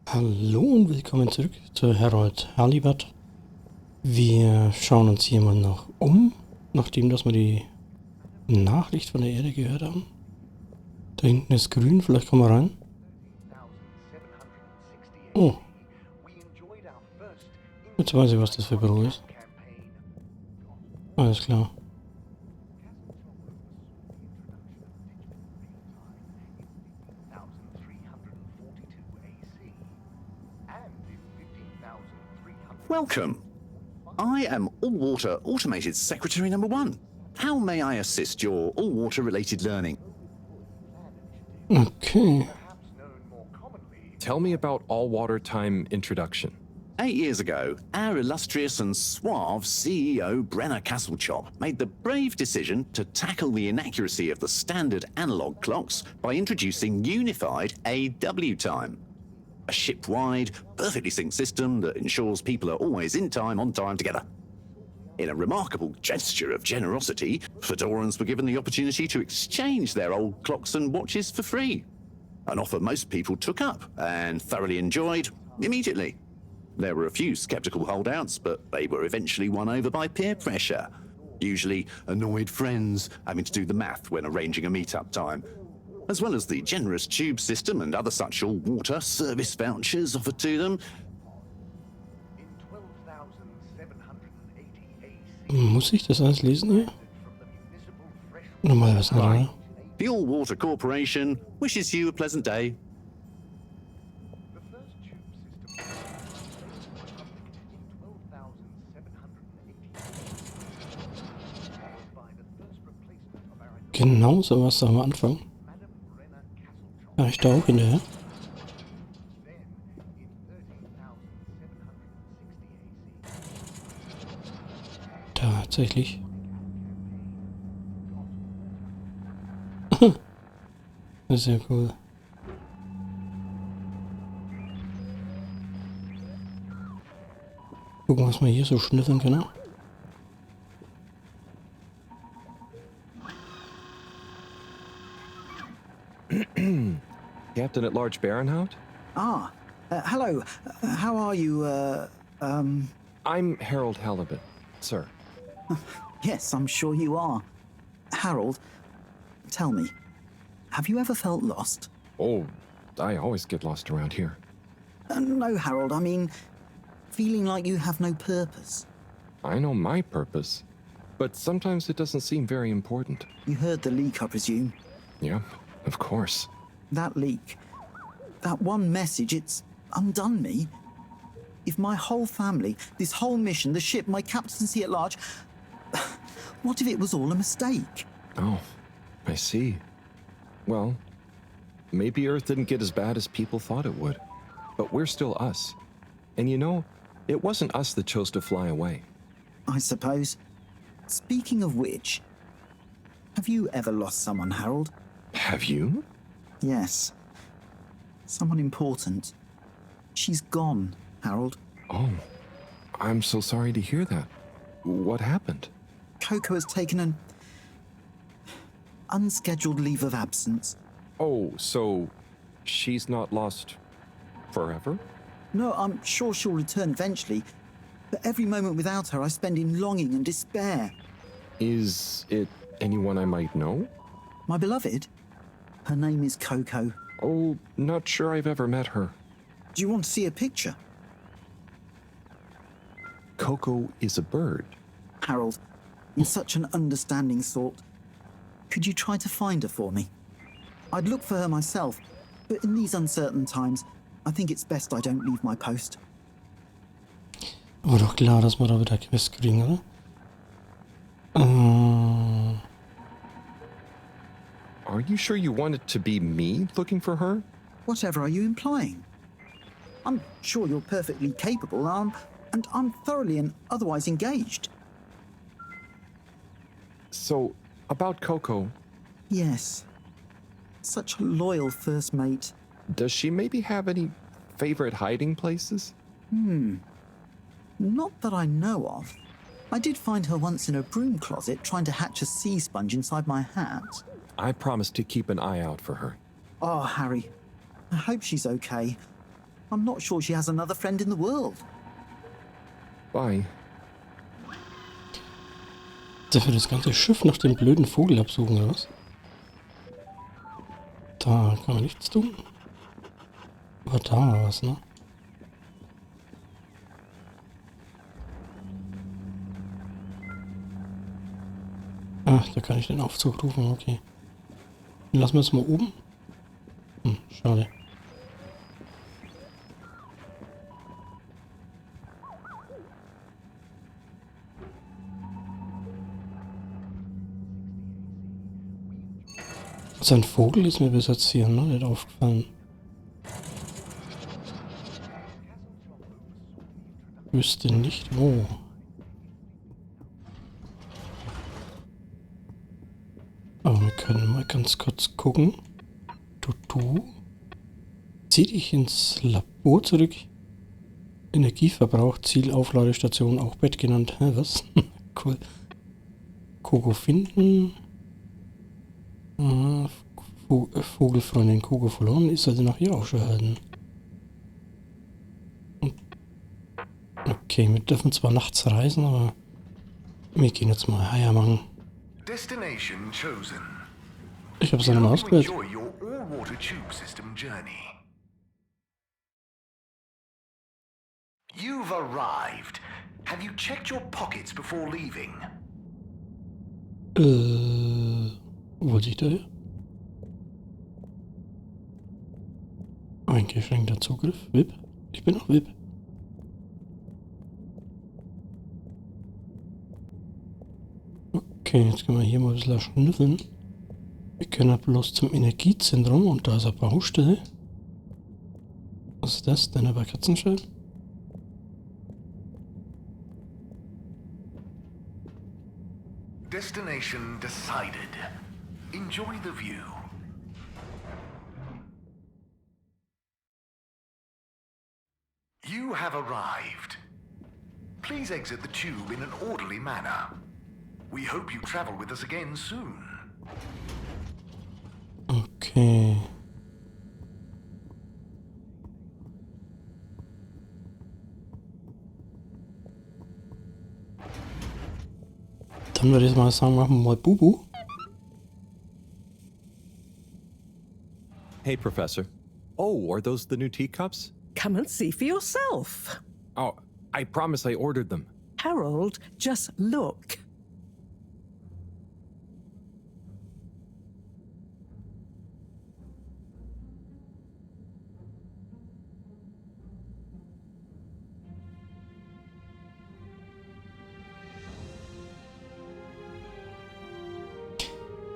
Hallo und willkommen zurück zu Halibut. Wir schauen uns hier mal noch um, nachdem dass wir die Nachricht von der Erde gehört haben. Da hinten ist grün, vielleicht kommen wir rein. Oh. Jetzt weiß ich, was das für Büro ist. Alles klar. Welcome. I am All-Water Automated Secretary number 1. How may I assist your all-water related learning? Okay. Tell me about all-water time introduction. 8 years ago, our illustrious and suave CEO Brenner Castlechop made the brave decision to tackle the inaccuracy of the standard analog clocks by introducing unified AW time. A ship-wide, perfectly synced system that ensures people are always in time, on time, together. In a remarkable gesture of generosity, Fedorans were given the opportunity to exchange their old clocks and watches for free. An offer most people took up and thoroughly enjoyed immediately. There were a few skeptical holdouts, but they were eventually won over by peer pressure. Usually annoyed friends having to do the math when arranging a meet-up time. As well as the generous tube system and other such all-water service vouchers offered to them. Muss ich das alles lesen hier? Normal was nicht, The All-Water Corporation wishes you a pleasant day. Genauso was am Anfang. Ja, ich da auch hinterher. Tatsächlich. Das ist ja cool. Gucken, was wir hier so schnüffeln können. Captain at Large Baronhout? Hello. How are you, I'm Harold Halibut, sir. Yes, I'm sure you are. Harold, tell me, have you ever felt lost? Oh, I always get lost around here. No, Harold, I mean, feeling like you have no purpose. I know my purpose, but sometimes it doesn't seem very important. You heard the leak, I presume. Yeah, of course. That leak, that one message, it's undone me. If my whole family, this whole mission, the ship, my captaincy at large, what if it was all a mistake? Oh, I see. Well, maybe Earth didn't get as bad as people thought it would. But we're still us. And you know, it wasn't us that chose to fly away. I suppose. Speaking of which, have you ever lost someone, Harold? Have you? Yes. Someone important. She's gone, Harold. Oh, I'm so sorry to hear that. What happened? Coco has taken an unscheduled leave of absence. Oh, so she's not lost forever? No, I'm sure she'll return eventually, but every moment without her I spend in longing and despair. Is it anyone I might know? My beloved? Her name is Coco. Oh, not sure I've ever met her. Do you want to see a picture? Coco is a bird. Harold, you're such an understanding sort. Could you try to find her for me? I'd look for her myself, but in these uncertain times, I think it's best I don't leave my post. War doch klar, dass wir da wieder Quest kriegen, oder? Are you sure you want it to be me looking for her? Whatever are you implying? I'm sure you're perfectly capable, and I'm thoroughly and otherwise engaged. So, about Coco, Yes. Such a loyal first mate. does she maybe have any favorite hiding places? Not that I know of. I did find her once in a broom closet trying to hatch a sea sponge inside my hat. I promise to keep an eye out for her. Oh, Harry, I hope she's okay. I'm not sure she has another friend in the world. Bye. Dafür das ganze Schiff nach dem blöden Vogel absuchen, oder was? Da kann man nichts tun. Aber da war was, ne? Ach, da kann ich den Aufzug rufen, okay. Dann lassen wir es mal oben. Schade. Sein Vogel ist mir bis jetzt hier, ne? Nicht aufgefallen. Wüsste nicht wo. Aber wir können mal ganz kurz gucken. Du. Zieh dich ins Labor zurück. Energieverbrauch, Ziel, Aufladestation, auch Bett genannt. Hä, was? Cool. Kogo finden. Vogelfreundin Kogo verloren. Ist also nach ihr auch schon erhalten. Okay, wir dürfen zwar nachts reisen, aber wir gehen jetzt mal Eier machen. Destination chosen. Ich habe es dann mal ausgewählt. Enjoy your all-water tube system journey. You've arrived. Have you checked your pockets before leaving? Wollte ich daher? Eingeschränkter Zugriff. VIP? Ich bin auch VIP. Okay, jetzt können wir hier mal ein bisschen schnüffeln. Wir können ja bloß zum Energiezentrum und da ist eine Baustelle. Was ist das? Deine Katzenschell? Destination decided. Enjoy the view. You have arrived. Please exit the tube in an orderly manner. We hope you travel with us again soon. Okay. Dann würde ich mal sagen, machen wir mal Bubu. Hey, Professor. Oh, are those the new teacups? Come and see for yourself. Oh, I promise I ordered them. Harold, just look.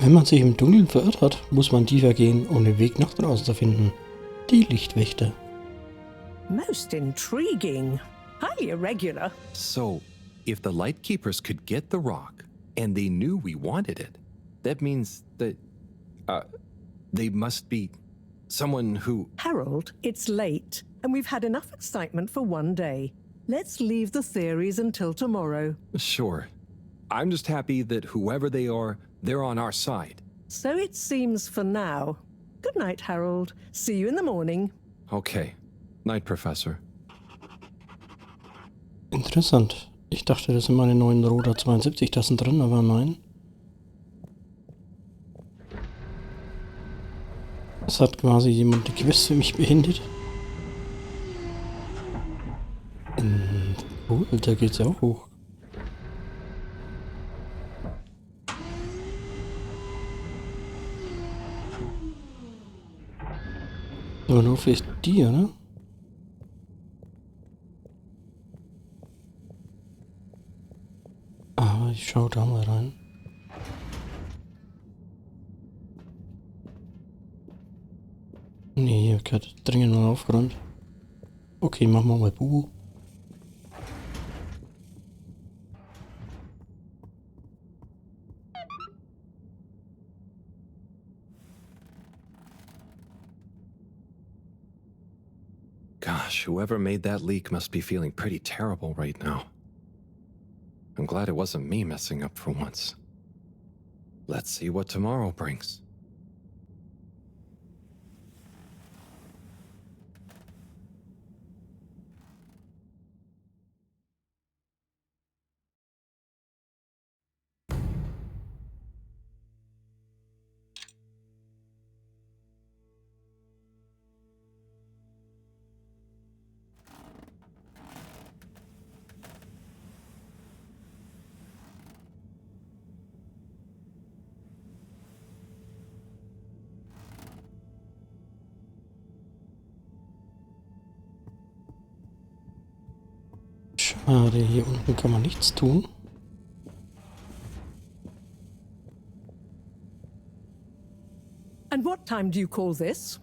Wenn man sich im Dunkeln verirrt hat, muss man tiefer gehen, um den Weg nach draußen zu finden. Die Lichtwächter. Most intriguing. Highly irregular. So, if the Lightkeepers could get the rock, and they knew we wanted it, that means that, they must be someone who... Harold, it's late, and we've had enough excitement for one day. Let's leave the theories until tomorrow. Sure. I'm just happy that whoever they are, they're on our side. So it seems for now. Good night, Harold. See you in the morning. Okay. Night, Professor. Interessant. Ich dachte, das sind meine neuen Roda 72 Tassen drin, aber nein. Es hat quasi jemand die Quest für mich beendet. Cool, da geht's ja auch hoch. Aber nur für die, ne? Aber ich schau da mal rein. Nee, hier gehört dringend mal aufgeräumt. Okay, machen wir mal Bubu. Gosh, whoever made that leak must be feeling pretty terrible right now. I'm glad it wasn't me messing up for once. Let's see what tomorrow brings. Hier unten kann man nichts tun. And what time do you call this?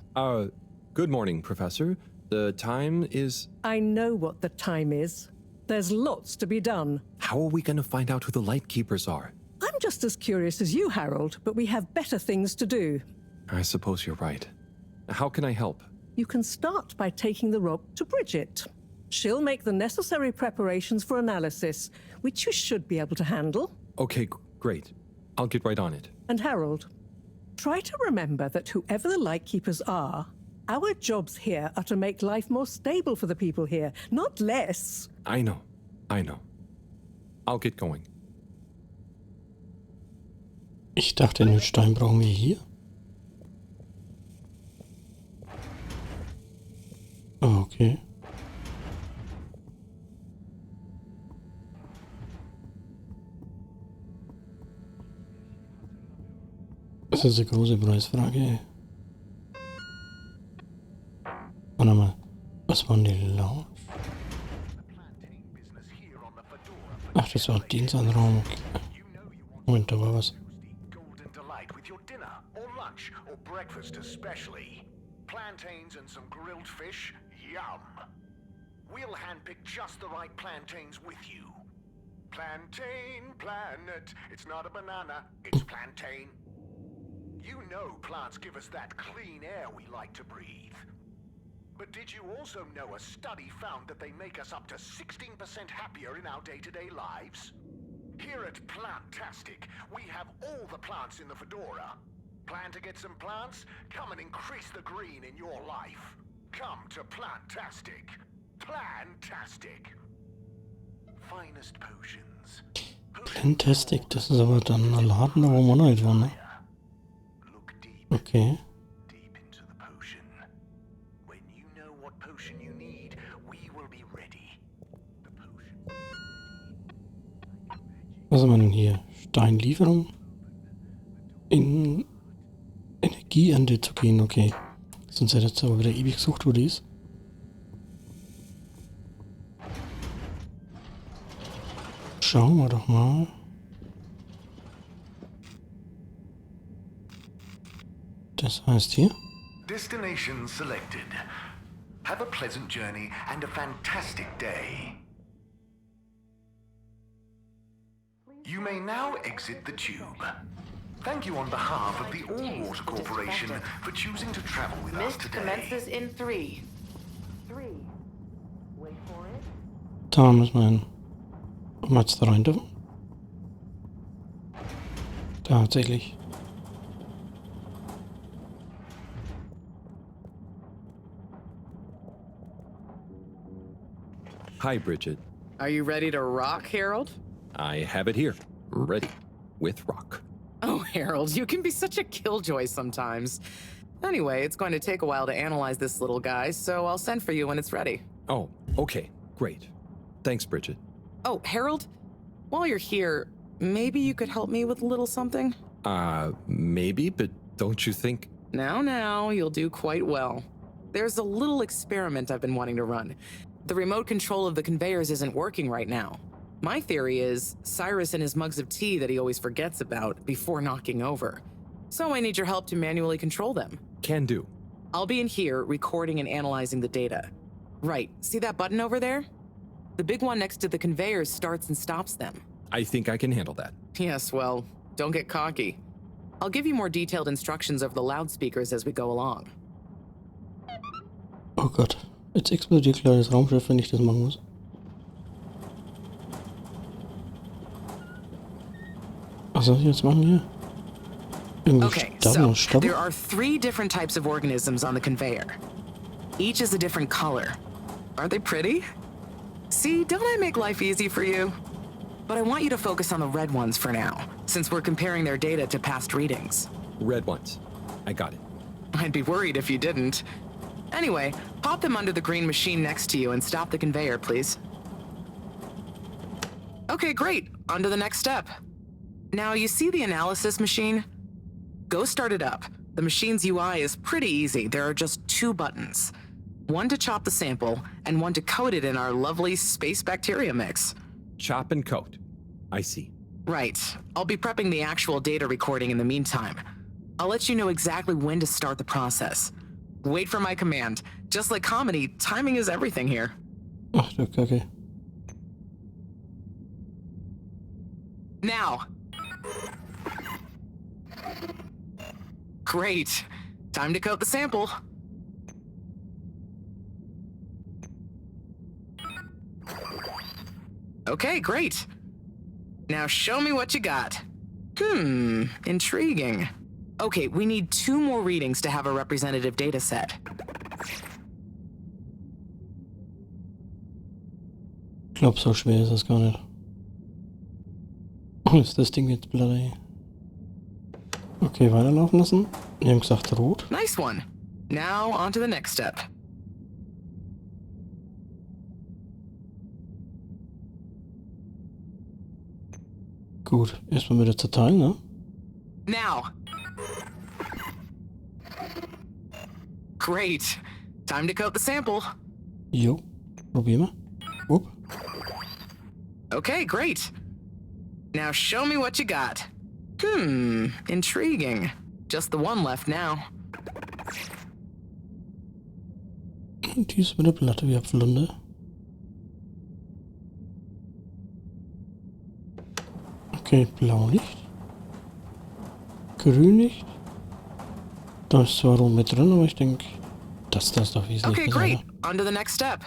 Good morning, Professor. The time is... I know what the time is. There's lots to be done. How are we going to find out who the light keepers are? I'm just as curious as you, Harold, but we have better things to do. I suppose you're right. How can I help? You can start by taking the rock to Bridget. She'll make the necessary preparations for analysis, which you should be able to handle. Okay, great. I'll get right on it. And Harold, try to remember that whoever the Lightkeepers are, our jobs here are to make life more stable for the people here, not less. I know. I'll get going. Ich dachte, den Stein brauchen wir hier. Okay. Das ist eine große Preisfrage. Warte mal, was waren die Launch? Ach, das war Dienstanraum. Moment, da war was. Breakfast especially. Plantains and some grilled fish, yum. We'll handpick just the right plantains with you. Plantain planet, it's not a banana, it's plantain. You know plants give us that clean air we like to breathe. But did you also know a study found that they make us up to 16% happier in our day-to-day lives? Here at Plantastic, we have all the plants in the fedora. Plan to get some plants? Come and increase the green in your life. Come to Plantastic. Plantastic. Finest potions. Plantastic, das ist aber dann ein Laden, wo man nicht war, ne? Okay. Deep into the potion. When you know what potion you need, we will be ready. The potion. Was haben wir denn hier? Steinlieferung? In Energieernte zu gehen, okay. Sonst hätte jetzt aber wieder ewig gesucht, wo die ist. Schauen wir doch mal. Das heißt hier. Destination selected. Have a pleasant journey and a fantastic day. You may now exit the tube. Thank you on behalf of the All-Water Corporation for choosing to travel with us Mist today. commences in 3. 3. Wait for it. Da müssen wir hin. Ob wir jetzt da rein dürfen? Tatsächlich. Hi, Bridget. Are you ready to rock, Harold? I have it here. Ready. With rock. Oh, Harold, you can be such a killjoy sometimes. Anyway, it's going to take a while to analyze this little guy, so I'll send for you when it's ready. Oh, okay. Great. Thanks, Bridget. Oh, Harold, while you're here, maybe you could help me with a little something? Maybe, but don't you think... Now, you'll do quite well. There's a little experiment I've been wanting to run. The remote control of the conveyors isn't working right now. My theory is Cyrus and his mugs of tea that he always forgets about before knocking over. So I need your help to manually control them. Can do. I'll be in here recording and analyzing the data. Right, see that button over there? The big one next to the conveyors starts and stops them. I think I can handle that. Yes, well, don't get cocky. I'll give you more detailed instructions over the loudspeakers as we go along. Oh Gott, jetzt explodiert gleich das Raumschiff, wenn ich das machen muss. Was soll ich jetzt machen hier? Okay, so there are 3 different types of organisms on the conveyor. Each is a different color. Aren't they pretty? See, don't I make life easy for you? But I want you to focus on the red ones for now, since we're comparing their data to past readings. Red ones. I got it. I'd be worried if you didn't. Anyway, pop them under the green machine next to you and stop the conveyor, please. Okay, great. On to the next step. Now, you see the analysis machine? Go start it up. The machine's UI is pretty easy. There are just 2 buttons. One to chop the sample, and one to coat it in our lovely space bacteria mix. Chop and coat. I see. Right. I'll be prepping the actual data recording in the meantime. I'll let you know exactly when to start the process. Wait for my command. Just like comedy, timing is everything here. Ach du Kacke. Now. Great. Time to coat the sample. Okay, great. Now show me what you got. Intriguing. Okay, we need 2 more readings to have a representative data set. Ich glaube, so schwer ist das gar nicht. Ist das Ding jetzt blöd? Okay, weiterlaufen lassen. Wir haben gesagt rot. Nice one. Now on to the next step. Gut, erstmal wieder zerteilen, ne? Now. Great. Time to coat the sample. Jo, probieren wir. Whoop. Okay, great. Now show me what you got. Intriguing. Just the one left now. Die ist mit der Platte wie Apfelunde. Okay, blau nicht. Grün nicht. Da ist zwar rot mit drin, aber ich denke, das ist doch wesentlich Okay, besser. great. On to the next step.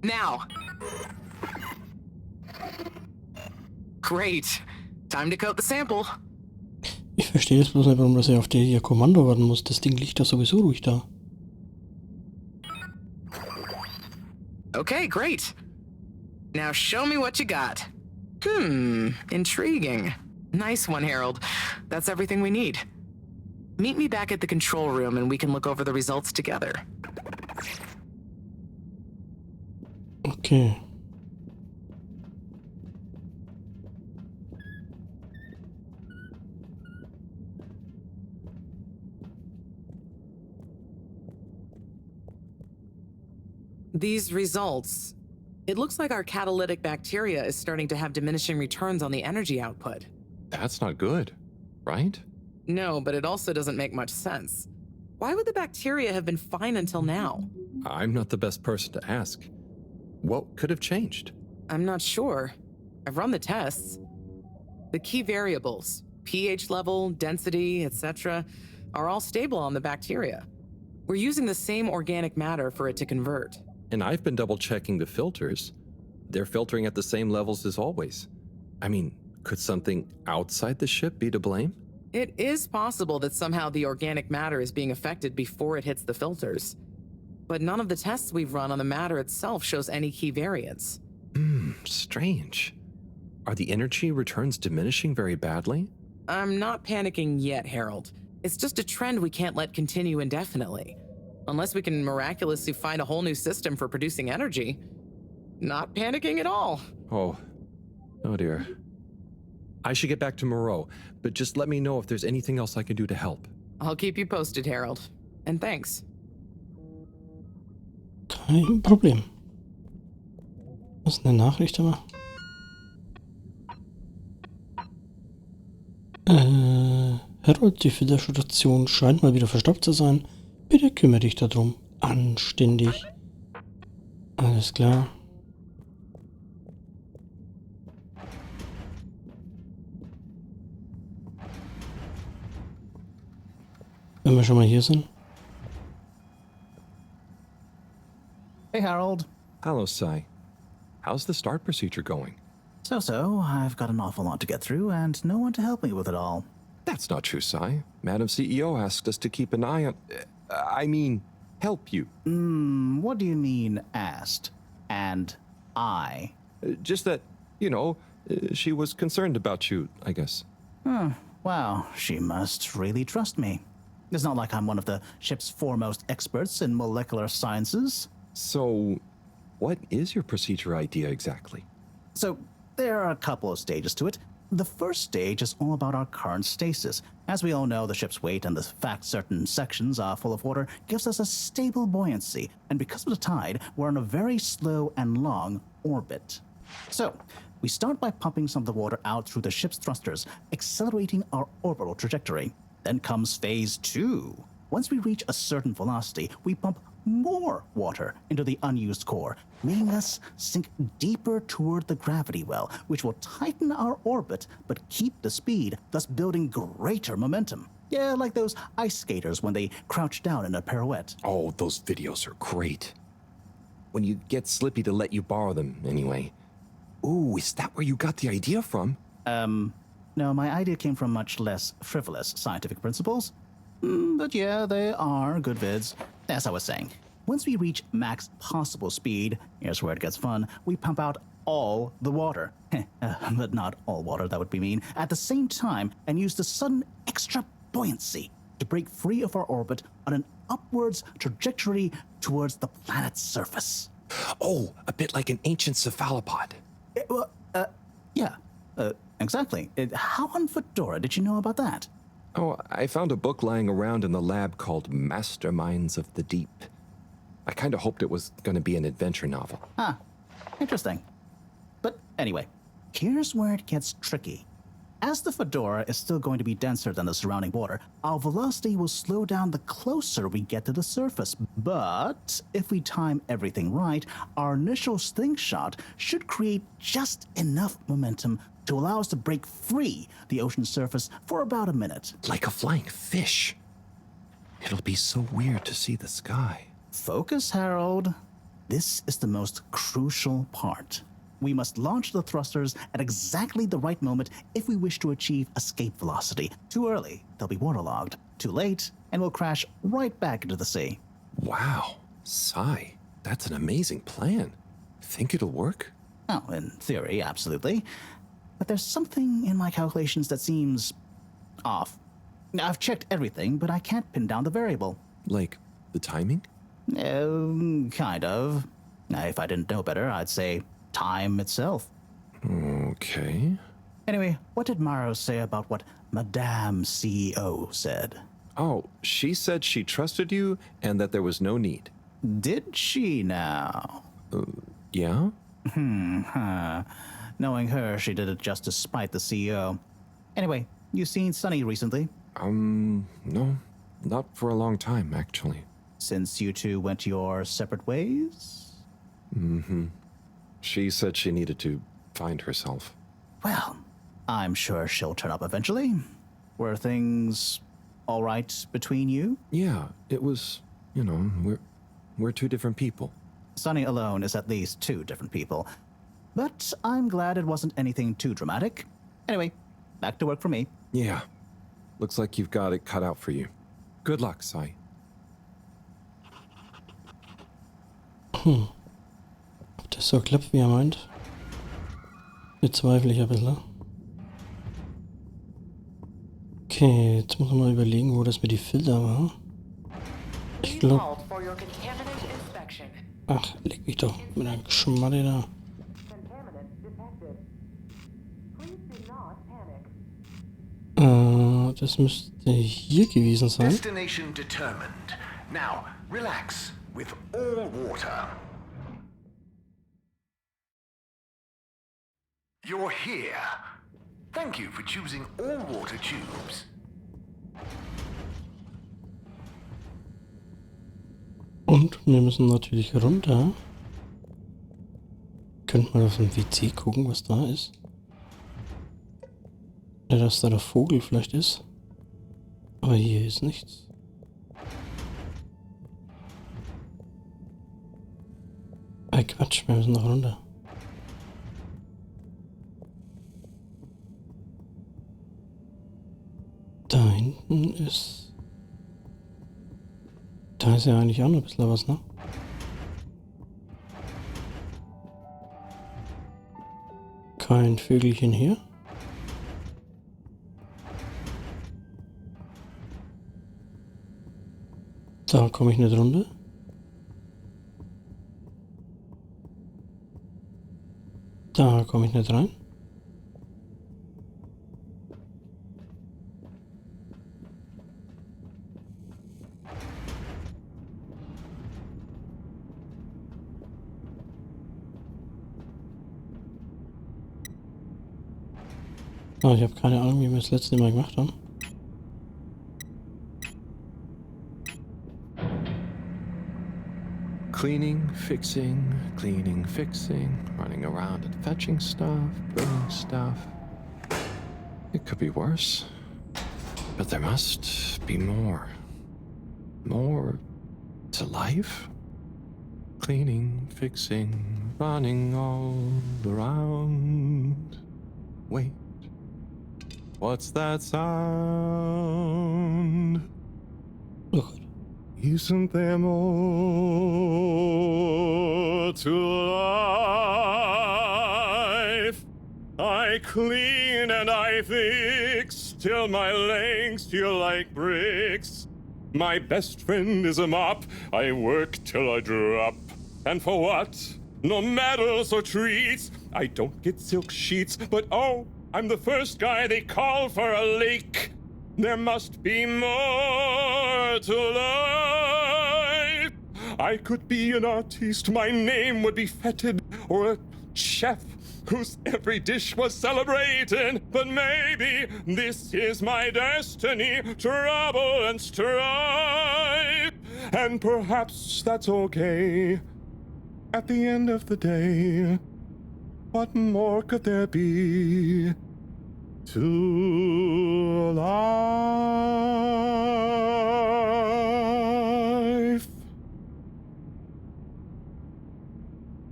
Now. Great. Time to coat the sample. Ich verstehe jetzt bloß nicht, warum das ja auf der hier Kommando warten muss. Das Ding liegt doch sowieso ruhig da. Okay, great. Now show me what you got. Intriguing. Nice one, Harold. That's everything we need. Meet me back at the control room and we can look over the results together. Okay. These results, it looks like our catalytic bacteria is starting to have diminishing returns on the energy output. That's not good, right? No, but it also doesn't make much sense. Why would the bacteria have been fine until now? I'm not the best person to ask. What could have changed? I'm not sure. I've run the tests. The key variables, pH level, density, etc., are all stable on the bacteria. We're using the same organic matter for it to convert. And I've been double-checking the filters. They're filtering at the same levels as always. I mean, could something outside the ship be to blame? It is possible that somehow the organic matter is being affected before it hits the filters. But none of the tests we've run on the matter itself shows any key variants. Strange. Are the energy returns diminishing very badly? I'm not panicking yet, Harold. It's just a trend we can't let continue indefinitely. Unless we can miraculously find a whole new system for producing energy. Not panicking at all. Oh dear. I should get back to Mareaux, but just let me know if there's anything else I can do to help. I'll keep you posted, Harold. And thanks. Kein Problem. Was ist eine Nachricht aber? Harold, die Filterstation scheint mal wieder verstopft zu sein. Bitte kümmere dich darum. Anständig. Alles klar. Wenn wir schon mal hier sind. Hey, Harold. Hello, Sai. How's the start procedure going? So, I've got an awful lot to get through and no one to help me with it all. That's not true, Sai. Madam CEO asked us to keep an eye on... help you. What do you mean, asked? And I? Just that, she was concerned about you, I guess. Wow, she must really trust me. It's not like I'm one of the ship's foremost experts in molecular sciences. So, what is your procedure idea exactly? So, there are a couple of stages to it. The first stage is all about our current stasis. As we all know, the ship's weight and the fact certain sections are full of water gives us a stable buoyancy, and because of the tide, we're on a very slow and long orbit. So, we start by pumping some of the water out through the ship's thrusters, accelerating our orbital trajectory. Then comes phase 2. Once we reach a certain velocity, we pump more water into the unused core, making us sink deeper toward the gravity well, which will tighten our orbit but keep the speed, thus building greater momentum. Yeah, like those ice skaters when they crouch down in a pirouette. Oh, those videos are great. When you get Slippy to let you borrow them, anyway. Ooh, is that where you got the idea from? No, my idea came from much less frivolous scientific principles. But yeah, they are good vids. As I was saying, once we reach max possible speed, here's where it gets fun, we pump out all the water. But not all water, that would be mean. At the same time, and use the sudden extra buoyancy to break free of our orbit on an upwards trajectory towards the planet's surface. Oh, a bit like an ancient cephalopod. Exactly. How on Fedora did you know about that? Oh, I found a book lying around in the lab called Masterminds of the Deep. I kind of hoped it was going to be an adventure novel. Interesting. But anyway, here's where it gets tricky. As the Fedora is still going to be denser than the surrounding water, our velocity will slow down the closer we get to the surface. But if we time everything right, our initial slingshot should create just enough momentum to allow us to break free the ocean surface for about a minute. Like a flying fish. It'll be so weird to see the sky. Focus, Harold. This is the most crucial part. We must launch the thrusters at exactly the right moment if we wish to achieve escape velocity. Too early, they'll be waterlogged. Too late, and we'll crash right back into the sea. Wow, Sai, that's an amazing plan. Think it'll work? Oh, in theory, absolutely. But there's something in my calculations that seems off. I've checked everything, but I can't pin down the variable. Like the timing? Kind of. If I didn't know better, I'd say time itself. Okay. Anyway, what did Mareaux say about what Madame CEO said? Oh, she said she trusted you and that there was no need. Did she now? Yeah? Knowing her, she did it just to spite the CEO. Anyway, you seen Sunny recently? No. Not for a long time, actually. Since you two went your separate ways? She said she needed to find herself. Well, I'm sure she'll turn up eventually. Were things all right between you? Yeah, it was, we're two different people. Sunny alone is at least two different people. But I'm glad it wasn't anything too dramatic. Anyway, back to work for me. Yeah. Looks like you've got it cut out for you. Good luck, Sai. Ob das so klappt, wie er meint? Bezweifle ich ein bisschen. Okay, jetzt muss man mal überlegen, wo das mit die Filter war. Ich glaube... Ach, leg mich doch mit einer Schmatte da. Das müsste hier gewesen sein. Destination determined. Now, relax with all water. You're here. Thank you for choosing all water tubes. Und wir müssen natürlich runter. Könnt mal auf dem WC gucken, was da ist. Ja, dass da der Vogel vielleicht ist. Aber hier ist nichts. Quatsch, wir müssen noch runter. Da hinten ist... Da ist ja eigentlich auch noch ein bisschen was, ne? Kein Vögelchen hier. Da komme ich nicht runter. Da komme ich nicht rein. Oh, ich habe keine Ahnung, wie wir das letzte Mal gemacht haben. Cleaning, fixing, running around and fetching stuff, bringing stuff. It could be worse. But there must be more. More to life? Cleaning, fixing, running all around. Wait. What's that sound? Oh Gott. Isn't there more to life? I clean and I fix till my legs feel like bricks. My best friend is a mop. I work till I drop. And for what? No medals or treats. I don't get silk sheets, but oh, I'm the first guy they call for a leak. There must be more to life. I could be an artiste, my name would be feted, or a chef whose every dish was celebrated. But maybe this is my destiny, trouble and strife. And perhaps that's okay. At the end of the day, what more could there be to life?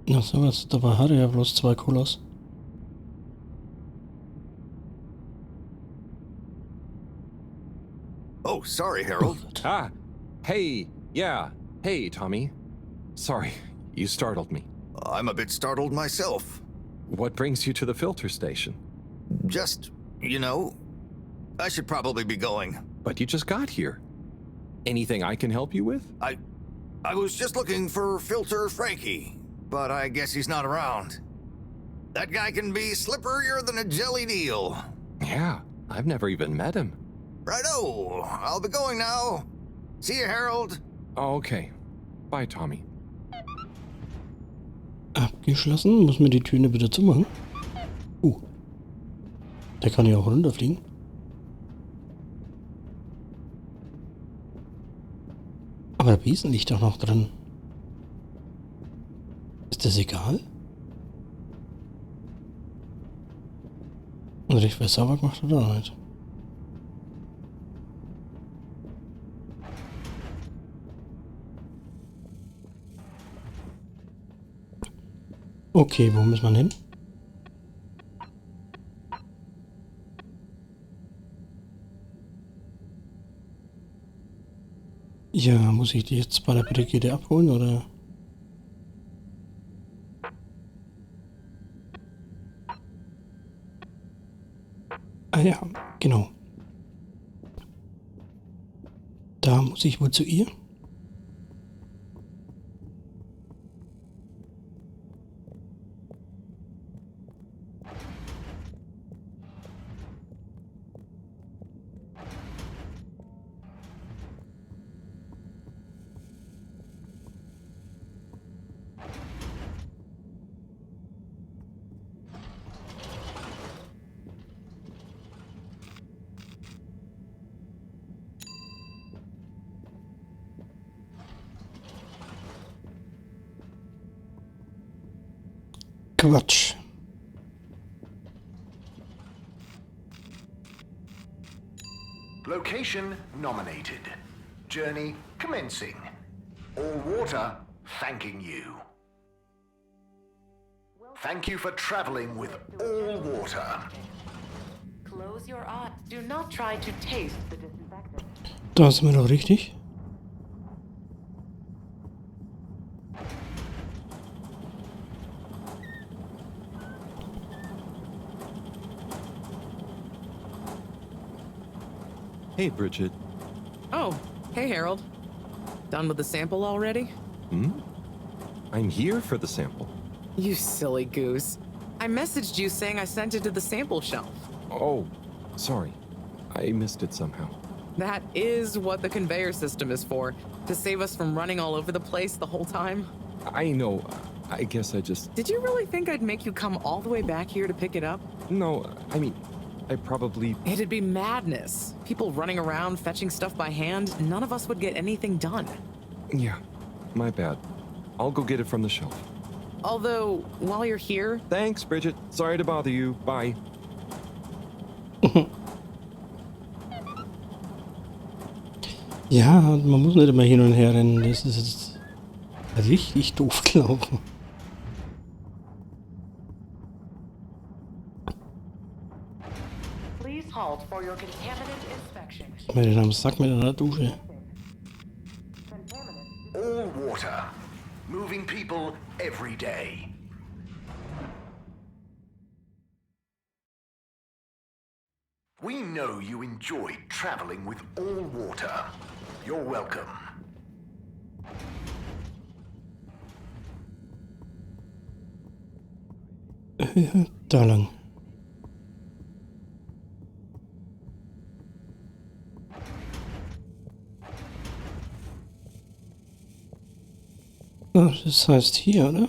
Na sowas, dabei hatte er ja bloß 2 Colas. Oh, sorry, Harold. Ah, hey, yeah, hey, Tommy. Sorry, you startled me. I'm a bit startled myself. What brings you to the filter station? Just, you know, I should probably be going. But you just got here. Anything I can help you with? I was just looking for Filter Frankie, but I guess he's not around. That guy can be slipperier than a jellied eel. Yeah, I've never even met him. Righto, I'll be going now. See you, Harold. Okay. Bye, Tommy. Abgeschlossen. Muss mir die Türen bitte zumachen. Der kann ja auch runterfliegen. Aber der Besen liegt doch noch drin. Ist das egal? Und recht was sauber gemacht oder nicht? Okay, wo muss man hin? Ja, muss ich die jetzt bei der Brigitte abholen, oder? Ah ja, genau. Da muss ich wohl zu ihr. Quatsch. Location nominated. Journey commencing. All water thanking you. Thank you for traveling with all water. Close your eyes. Do not try to taste the disinfectant. Da sind wir doch richtig. Hey, Bridget. Oh, hey, Harold. Done with the sample already? I'm here for the sample. You silly goose. I messaged you saying I sent it to the sample shelf. Oh, sorry. I missed it somehow. That is what the conveyor system is for, to save us from running all over the place the whole time. I know. I guess I just... Did you really think I'd make you come all the way back here to pick it up? No, I mean, I probably... It'd be madness. People running around fetching stuff by hand, none of us would get anything done. Yeah, my bad. I'll go get it from the shelf. Although, while you're here... Thanks, Bridget. Sorry to bother you. Bye. Ja, man muss nicht immer hin und her rennen. Das ist jetzt richtig doof gelaufen. Please halt for your contaminant inspection. Ich meine, am Sack mit einer Dusche. All water. Moving people every day. We know you enjoyed traveling with all water. You're welcome. Da lang. Oh, das heißt hier, oder?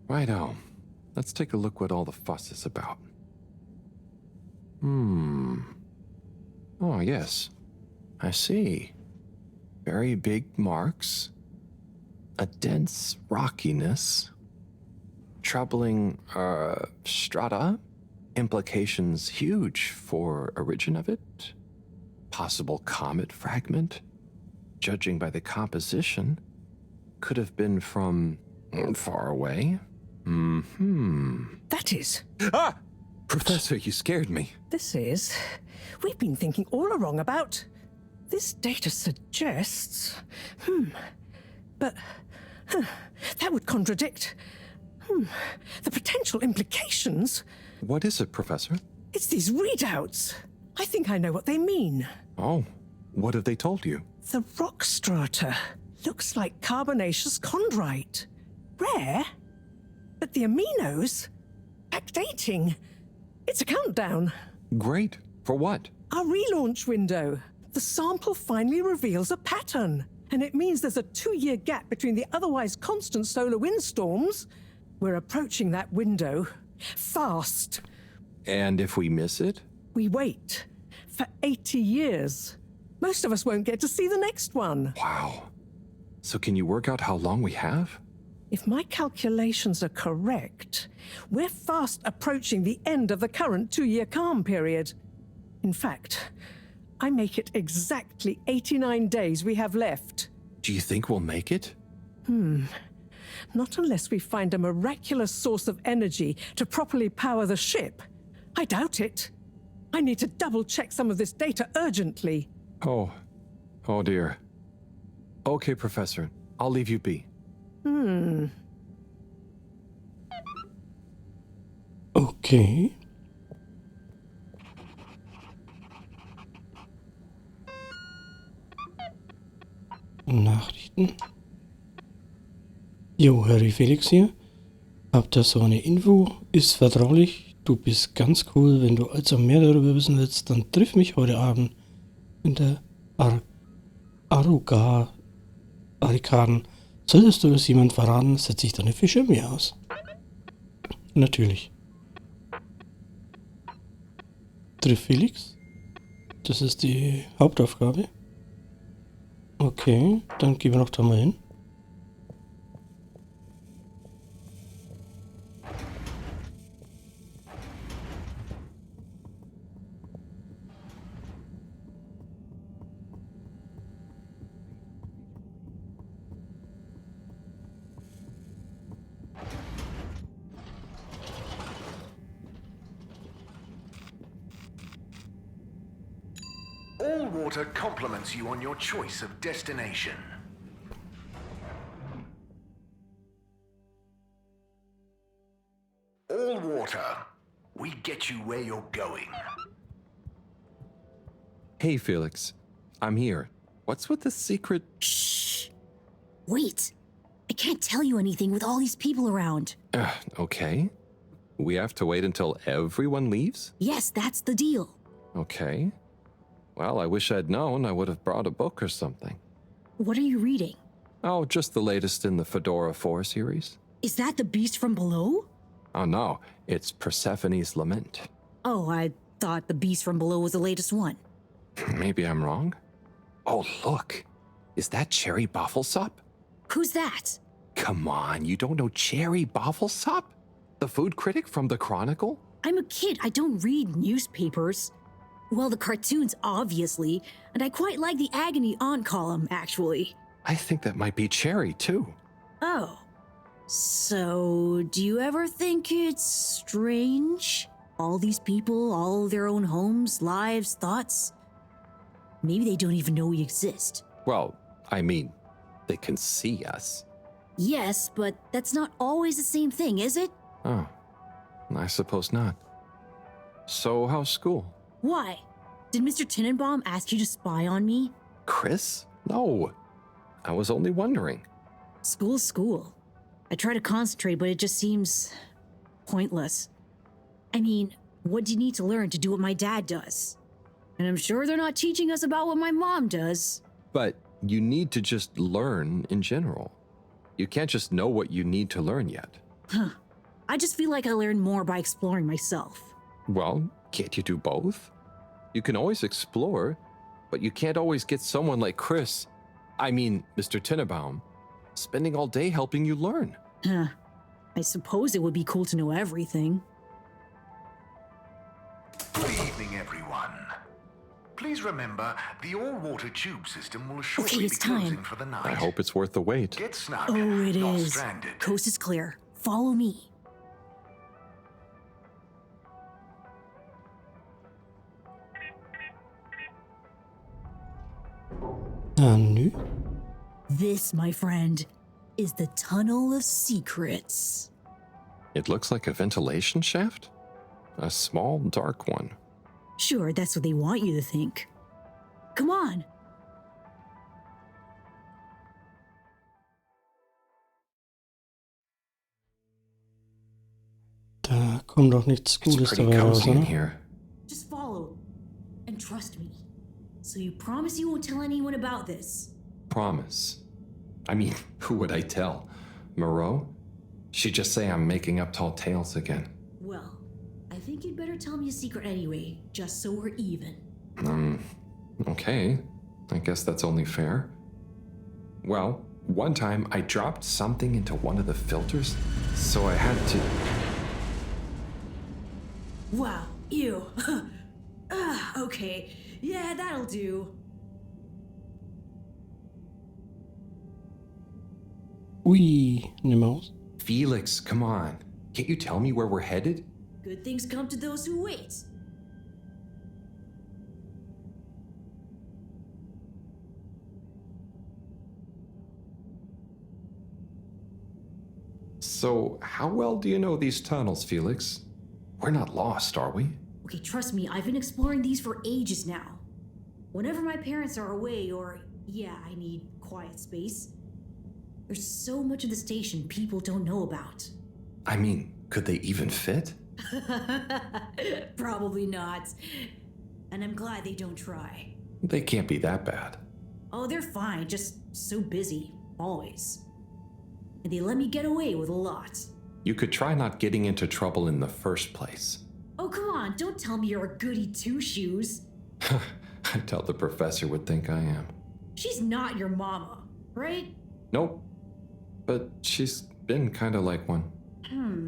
Righto. Let's take a look what all the fuss is about. Oh, yes. I see. Very big marks. A dense rockiness. Troubling, strata. Implications huge for origin of it. Possible comet fragment. Judging by the composition, could have been from far away. That is. Ah! Professor, you scared me. This is. We've been thinking all along about. This data suggests. But. That would contradict. The potential implications. What is it, Professor? It's these readouts. I think I know what they mean. Oh, what have they told you? The rock strata looks like carbonaceous chondrite. Rare, but the aminos backdating. It's a countdown. Great. For what? Our relaunch window. The sample finally reveals a pattern, and it means there's a 2-year gap between the otherwise constant solar windstorms. We're approaching that window fast. And if we miss it? We wait for 80 years. Most of us won't get to see the next one. Wow. So can you work out how long we have? If my calculations are correct, we're fast approaching the end of the current 2-year calm period. In fact, I make it exactly 89 days we have left. Do you think we'll make it? Not unless we find a miraculous source of energy to properly power the ship. I doubt it. I need to double-check some of this data urgently. Oh dear. Okay, Professor. I'll leave you be. Okay. Nachrichten. Jo, Harry Felix hier. Hab da so eine Info. Ist vertraulich. Du bist ganz cool. Wenn du also mehr darüber wissen willst, dann triff mich heute Abend in der Arikaden. Solltest du es jemand verraten, setze ich deine Fische mir aus. Natürlich. Triff Felix. Das ist die Hauptaufgabe. Okay, dann gehen wir noch da mal hin. All water compliments you on your choice of destination. All water, we get you where you're going. Hey, Felix. I'm here. What's with the secret? Shh. Wait. I can't tell you anything with all these people around. Okay. We have to wait until everyone leaves? Yes, that's the deal. Okay. Well, I wish I'd known. I would have brought a book or something. What are you reading? Oh, just the latest in the Fedora 4 series. Is that the beast from below? Oh no, it's Persephone's Lament. Oh, I thought the beast from below was the latest one. Maybe I'm wrong. Oh, look. Is that Cherry Bofflesop? Who's that? Come on, you don't know Cherry Bofflesop? The food critic from the Chronicle? I'm a kid. I don't read newspapers. Well, the cartoons, obviously, and I quite like the Agony On column, actually. I think that might be Cherry, too. Oh. So, do you ever think it's strange? All these people, all their own homes, lives, thoughts? Maybe they don't even know we exist. Well, I mean, they can see us. Yes, but that's not always the same thing, is it? Oh, I suppose not. So, how's school? Why? Did Mr. Tenenbaum ask you to spy on me? Chris? No. I was only wondering. School's school. I try to concentrate, but it just seems pointless. I mean, what do you need to learn to do what my dad does? And I'm sure they're not teaching us about what my mom does. But you need to just learn in general. You can't just know what you need to learn yet. Huh. I just feel like I learn more by exploring myself. Well, can't you do both? You can always explore, but you can't always get someone like Chris, Mr. Tenenbaum, spending all day helping you learn. Huh. I suppose it would be cool to know everything. Good evening, everyone. Please remember, the all-water tube system will shortly Okay, it's be closing time. for the night. I hope it's worth the wait. Get snug, Oh, it not is. stranded. Coast is clear. Follow me. En nu? This, my friend, is the Tunnel of Secrets. It looks like a ventilation shaft? A small, dark one. Sure, that's what they want you to think. Come on. Da kommt doch nichts It's Gutes pretty dabei raus, cozy in oder? here. Just follow and trust me. So you promise you won't tell anyone about this? Promise. Who would I tell? Mareaux? She'd just say I'm making up tall tales again. Well, I think you'd better tell me a secret anyway, just so we're even. Okay. I guess that's only fair. Well, one time I dropped something into one of the filters, so I had to... Wow, ew. Okay, yeah, that'll do. Ui, eine Maus. Felix, come on. Can't you tell me where we're headed? Good things come to those who wait. So, how well do you know these tunnels, Felix? We're not lost, are we? Okay, trust me, I've been exploring these for ages now. Whenever my parents are away or, yeah, I need quiet space, there's so much of the station people don't know about. Could they even fit? Probably not. And I'm glad they don't try. They can't be that bad. Oh, they're fine, just so busy, always. And they let me get away with a lot. You could try not getting into trouble in the first place. Oh, come on, don't tell me you're a goody two-shoes. I doubt the professor would think I am. She's not your mama, right? Nope. But she's been kind of like one.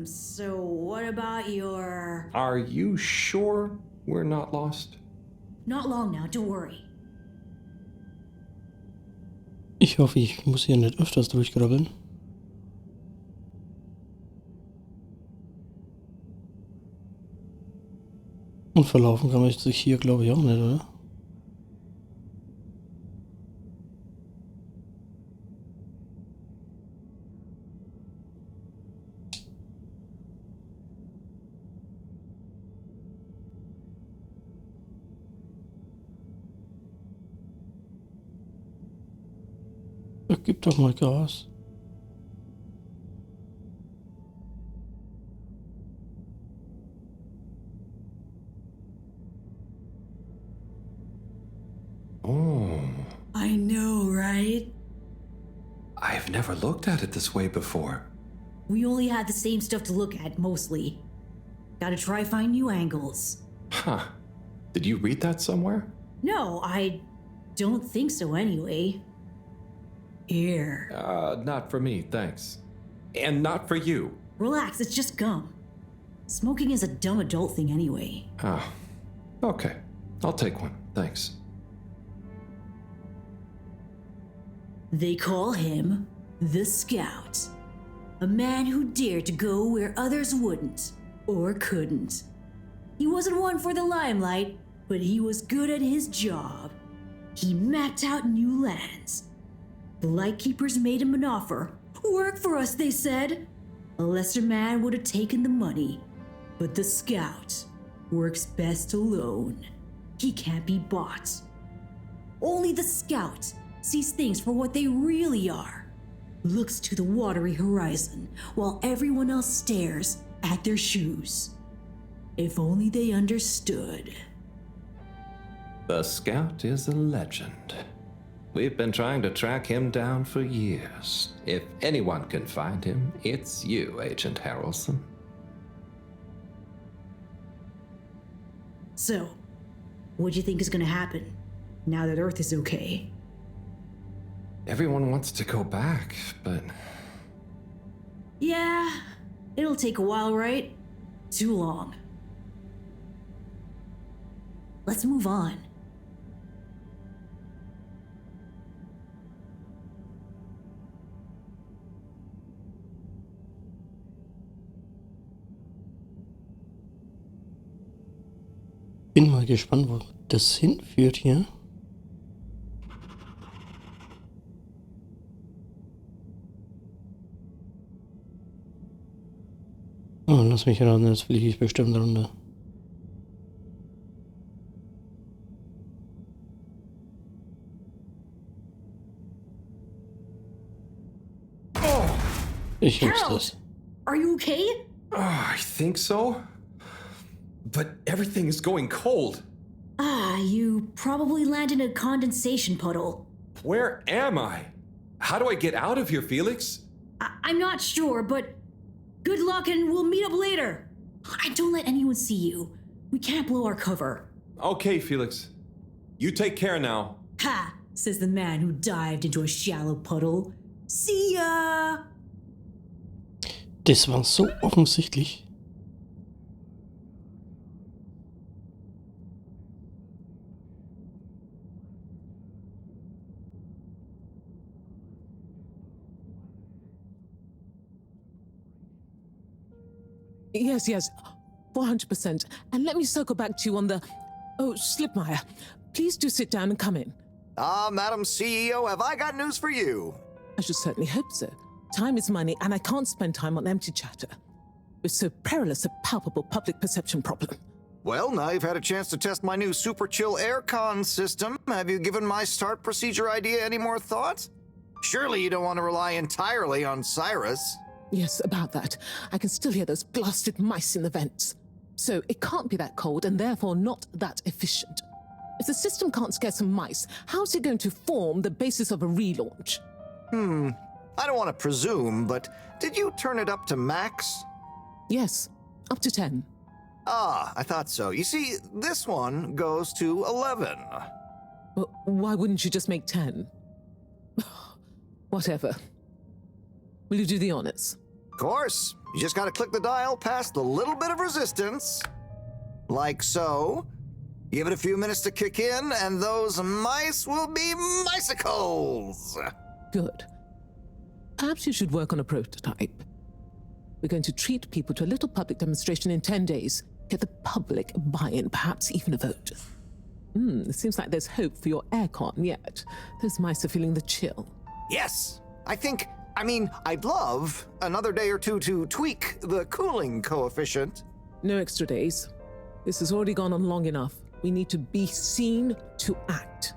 So what about your... Are you sure we're not lost? Not long now, don't worry. Ich hoffe, ich muss hier nicht öfters durchgrabbeln. Und verlaufen kann man sich hier, glaube ich, auch nicht, oder? gib doch mal Gas. Oh. I know, right? I've never looked at it this way before. We only had the same stuff to look at, mostly. Gotta try find new angles. Huh. Did you read that somewhere? No, I don't think so anyway. Here. Not for me, thanks. And not for you. Relax, it's just gum. Smoking is a dumb adult thing anyway. Oh. Okay. I'll take one, thanks. They call him the Scout. A man who dared to go where others wouldn't, or couldn't. He wasn't one for the limelight, but he was good at his job. He mapped out new lands. The Lightkeepers made him an offer. Work for us, they said. A lesser man would have taken the money. But the Scout works best alone. He can't be bought. Only the Scout sees things for what they really are. Looks to the watery horizon while everyone else stares at their shoes. If only they understood. The Scout is a legend. We've been trying to track him down for years. If anyone can find him, it's you, Agent Harrelson. So, what do you think is gonna happen now that Earth is okay? Everyone wants to go back, but... Yeah, it'll take a while, right? Too long. Let's move on. Bin mal gespannt, wo das hinführt hier. Oh, lass mich raten, jetzt fliege ich bestimmt runter. Ich wusste es. Are you okay? Oh, I think so. But everything is going cold. You probably landed in a condensation puddle. Where am I? How do I get out of here, Felix? I'm not sure, but good luck and we'll meet up later. And don't let anyone see you. We can't blow our cover. Okay, Felix. You take care now. Ha! Says the man who dived into a shallow puddle. See ya! Das war so offensichtlich. Yes, 400%. And let me circle back to you on the... Oh, Slipmeyer, please do sit down and come in. Madam CEO, have I got news for you? I should certainly hope so. Time is money, and I can't spend time on empty chatter. With so perilous a palpable public perception problem. Well, now you've had a chance to test my new super chill aircon system. Have you given my start procedure idea any more thought? Surely you don't want to rely entirely on Cyrus. Yes, about that. I can still hear those blasted mice in the vents. So it can't be that cold and therefore not that efficient. If the system can't scare some mice, how's it going to form the basis of a relaunch? I don't want to presume, but did you turn it up to max? Yes, up to 10. I thought so. You see, this one goes to 11. Well, why wouldn't you just make 10? Whatever. Will you do the honors? Of course. You just gotta click the dial past the little bit of resistance. Like so. Give it a few minutes to kick in, and those mice will be micicles. Good. Perhaps you should work on a prototype. We're going to treat people to a little public demonstration in 10 days. Get the public buy-in, perhaps even a vote. It seems like there's hope for your aircon yet. Those mice are feeling the chill. Yes. I'd love another day or two to tweak the cooling coefficient. No extra days. This has already gone on long enough. We need to be seen to act.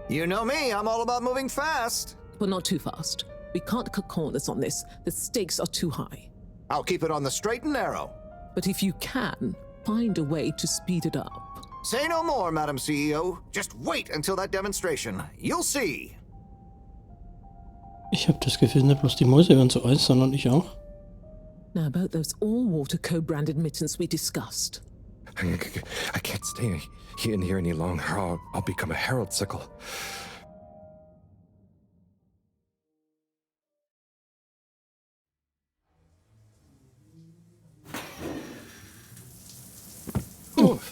You know me, I'm all about moving fast. but not too fast. We can't cut corners on this. The stakes are too high. I'll keep it on the straight and narrow. But if you can, find a way to speed it up. Say no more, Madam CEO. Just wait until that demonstration. You'll see. Ich habe das Gefühl, nicht bloß die Mäuse werden zu Eis, sondern ich auch. Now about those all-water co-branded mittens we discussed. I can't stay in here any longer. I'll become a herald sickle.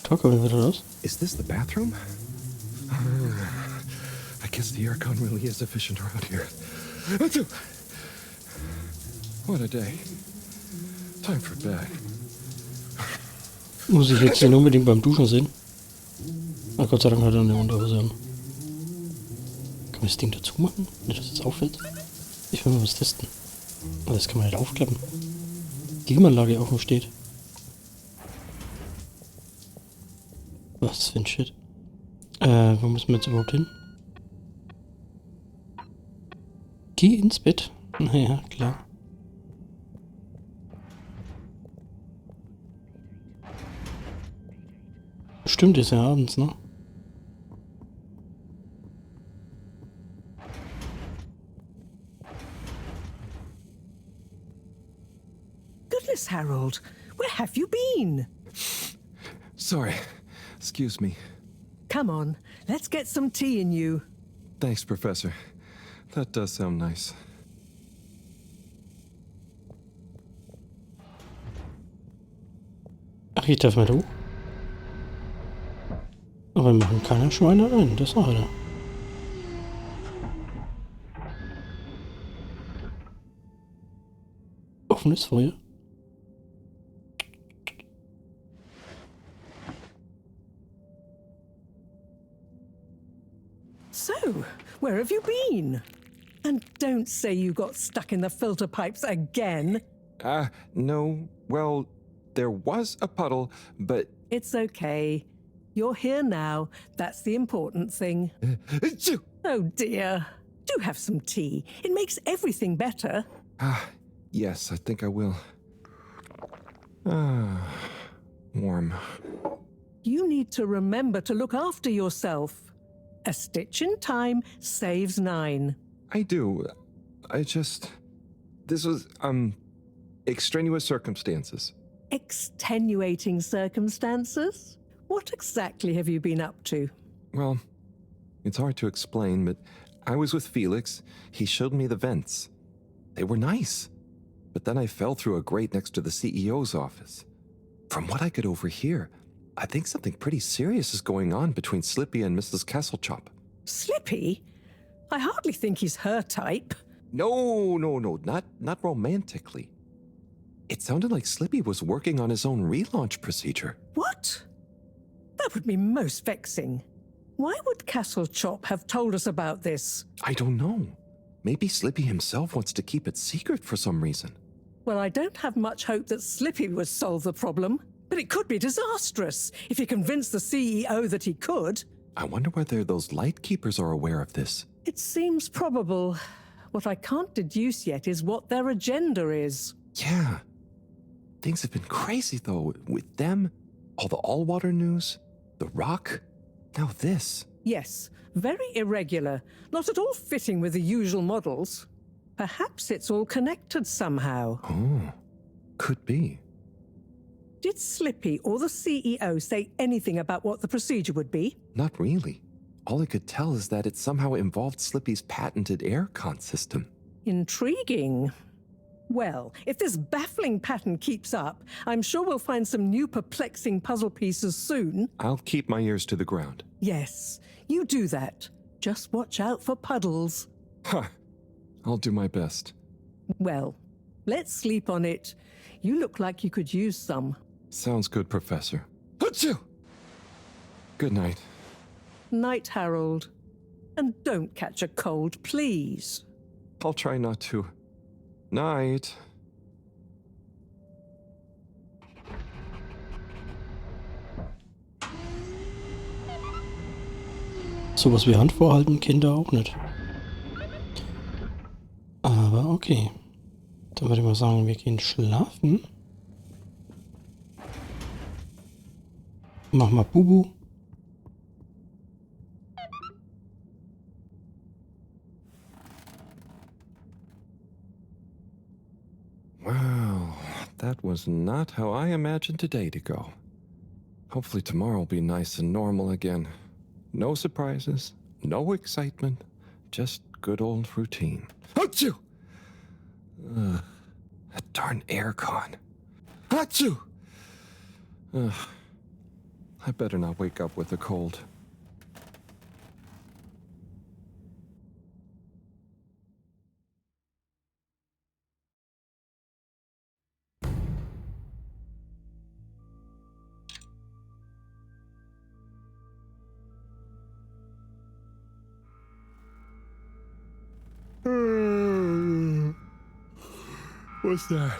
Talker wieder raus. Is this the bathroom? I guess the aircon really is efficient around here. What a day. Time for bed. Muss ich jetzt den unbedingt beim Duschen sehen? Na Gott sei Dank hat er eine Unterhose an. Kann man das Ding dazu machen? Nicht, dass es jetzt auffällt? Ich will mal was testen. Aber das kann man halt aufklappen. Klimaanlage auch noch steht. Was für ein Shit. Wo müssen wir jetzt überhaupt hin? Geh ins Bett. Naja, klar. Stimmt, ist ja abends, ne? Goodness, Harold, where have you been? Sorry. Excuse me. Come on, let's get some tea in you. Thanks, Professor. That does sound nice. Ach, ich darf mal hoch. Aber wir machen keine Schweine rein, das war er. Offenes Feuer. So, where have you been? And don't say you got stuck in the filter pipes again. No. Well, there was a puddle, but... It's okay. You're here now. That's the important thing. Oh dear. Do have some tea. It makes everything better. Yes, I think I will. Warm. You need to remember to look after yourself. A stitch in time saves 9. I do. This was, extraneous circumstances. Extenuating circumstances? What exactly have you been up to? Well, it's hard to explain, but I was with Felix. He showed me the vents. They were nice. But then I fell through a grate next to the CEO's office. From what I could overhear, I think something pretty serious is going on between Slippy and Mrs. Kesselchop. Slippy? I hardly think he's her type. No, not romantically. It sounded like Slippy was working on his own relaunch procedure. What? That would be most vexing. Why would Kesselchop have told us about this? I don't know. Maybe Slippy himself wants to keep it secret for some reason. Well, I don't have much hope that Slippy would solve the problem, but it could be disastrous if he convinced the CEO that he could. I wonder whether those Lightkeepers are aware of this. It seems probable. What I can't deduce yet is what their agenda is. Yeah. Things have been crazy, though, with them, all the all-water news, the rock, now this. Yes, very irregular, not at all fitting with the usual models. Perhaps it's all connected somehow. Oh, could be. Did Slippy or the CEO say anything about what the procedure would be? Not really. All I could tell is that it somehow involved Slippy's patented aircon system. Intriguing. Well, if this baffling pattern keeps up, I'm sure we'll find some new perplexing puzzle pieces soon. I'll keep my ears to the ground. Yes, you do that. Just watch out for puddles. Ha! I'll do my best. Well, let's sleep on it. You look like you could use some. Sounds good, Professor. Achoo! Good night. Night, Harold. And don't catch a cold, please. I'll try not to. Night. Sowas wie Hand vorhalten, Kinder auch nicht. Okay. Dann würde ich mal sagen, wir gehen schlafen. Mach mal Bubu. Wow, that was not how I imagined today to go. Hopefully tomorrow will be nice and normal again. No surprises, no excitement, just good old routine. Achoo! That darn aircon. Achoo! I better not wake up with a cold. What's that?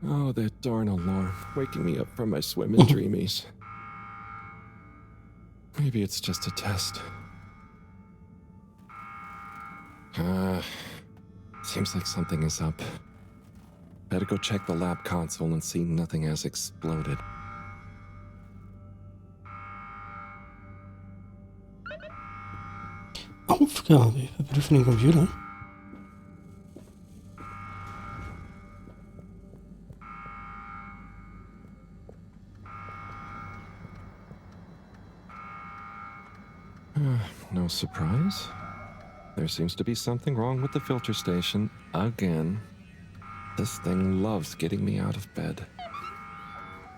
Oh, that darn alarm, waking me up from my swimming dreamies. Maybe it's just a test. Seems like something is up. Better go check the lab console and see nothing has exploded. Aufgabe. Überprüfen den Computer. No surprise. There seems to be something wrong with the filter station again. This thing loves getting me out of bed.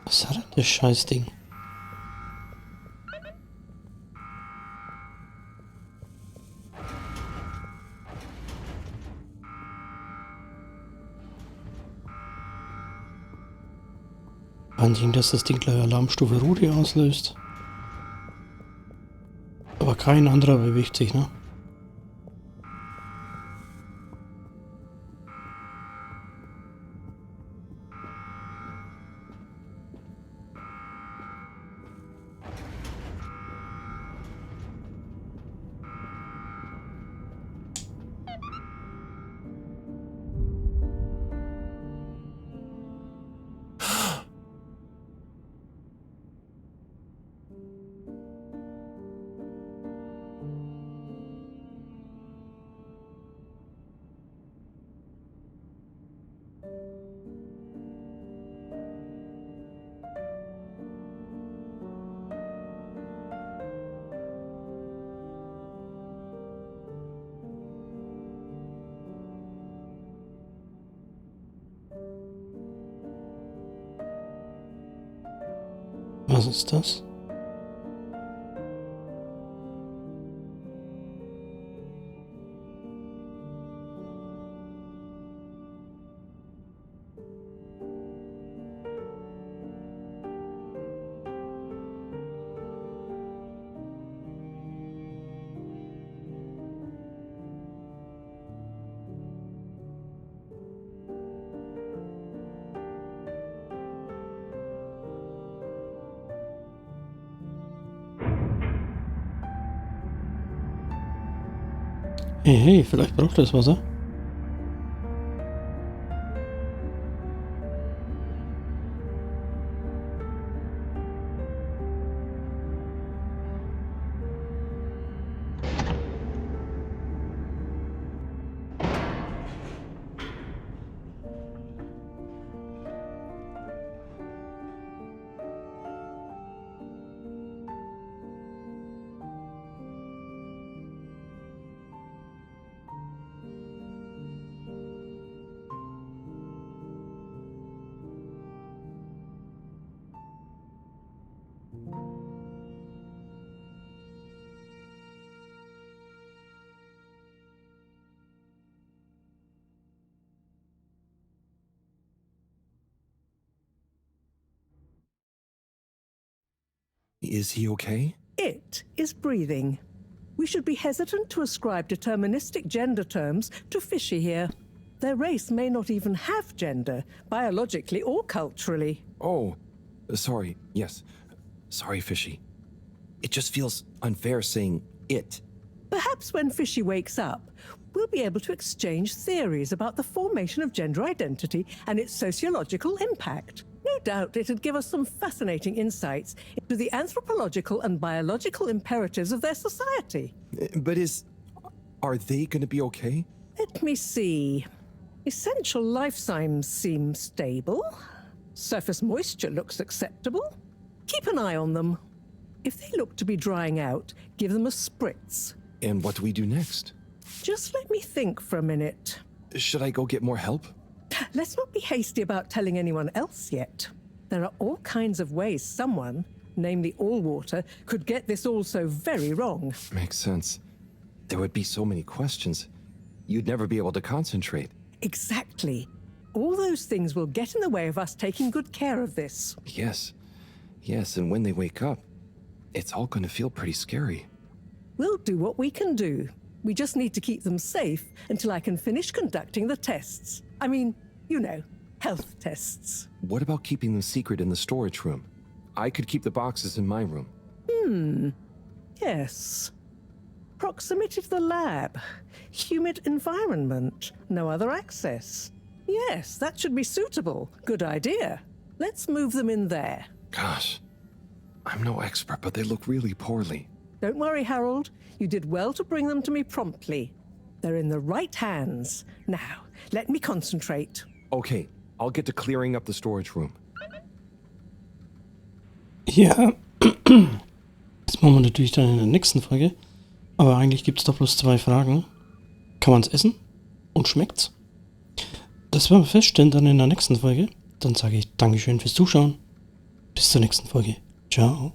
Was hat denn das Scheißding? Anziehen, dass das Ding gleich Alarmstufe Rudi auslöst. Aber kein anderer bewegt sich, ne? Was ist das? Hey, hey, vielleicht braucht das Wasser. Is he okay? It is breathing. We should be hesitant to ascribe deterministic gender terms to Fischi here. Their race may not even have gender, biologically or culturally. Oh, sorry, yes. Sorry, Fischi. It just feels unfair saying it. Perhaps when Fischi wakes up, we'll be able to exchange theories about the formation of gender identity and its sociological impact. No doubt it'd give us some fascinating insights into the anthropological and biological imperatives of their society. But are they going to be okay? Let me see. Essential life signs seem stable. Surface moisture looks acceptable. Keep an eye on them. If they look to be drying out, give them a spritz. And what do we do next? Just let me think for a minute. Should I go get more help? Let's not be hasty about telling anyone else yet. There are all kinds of ways someone, namely Allwater, could get this all so very wrong. Makes sense. There would be so many questions. You'd never be able to concentrate. Exactly. All those things will get in the way of us taking good care of this. Yes, and when they wake up, it's all going to feel pretty scary. We'll do what we can do. We just need to keep them safe until I can finish conducting the tests. I mean, you know, health tests. What about keeping them secret in the storage room? I could keep the boxes in my room. Yes. Proximity to the lab. Humid environment. No other access. Yes, that should be suitable. Good idea. Let's move them in there. Gosh, I'm no expert, but they look really poorly. Don't worry, Harold. You did well to bring them to me promptly. They're in the right hands. Now, let me concentrate. Okay, I'll get to clearing up the storage room. Ja, das machen wir natürlich dann in der nächsten Folge. Aber eigentlich gibt es doch bloß 2 Fragen. Kann man es essen? Und schmeckt's? Das werden wir feststellen dann in der nächsten Folge. Dann sage ich Dankeschön fürs Zuschauen. Bis zur nächsten Folge. Ciao.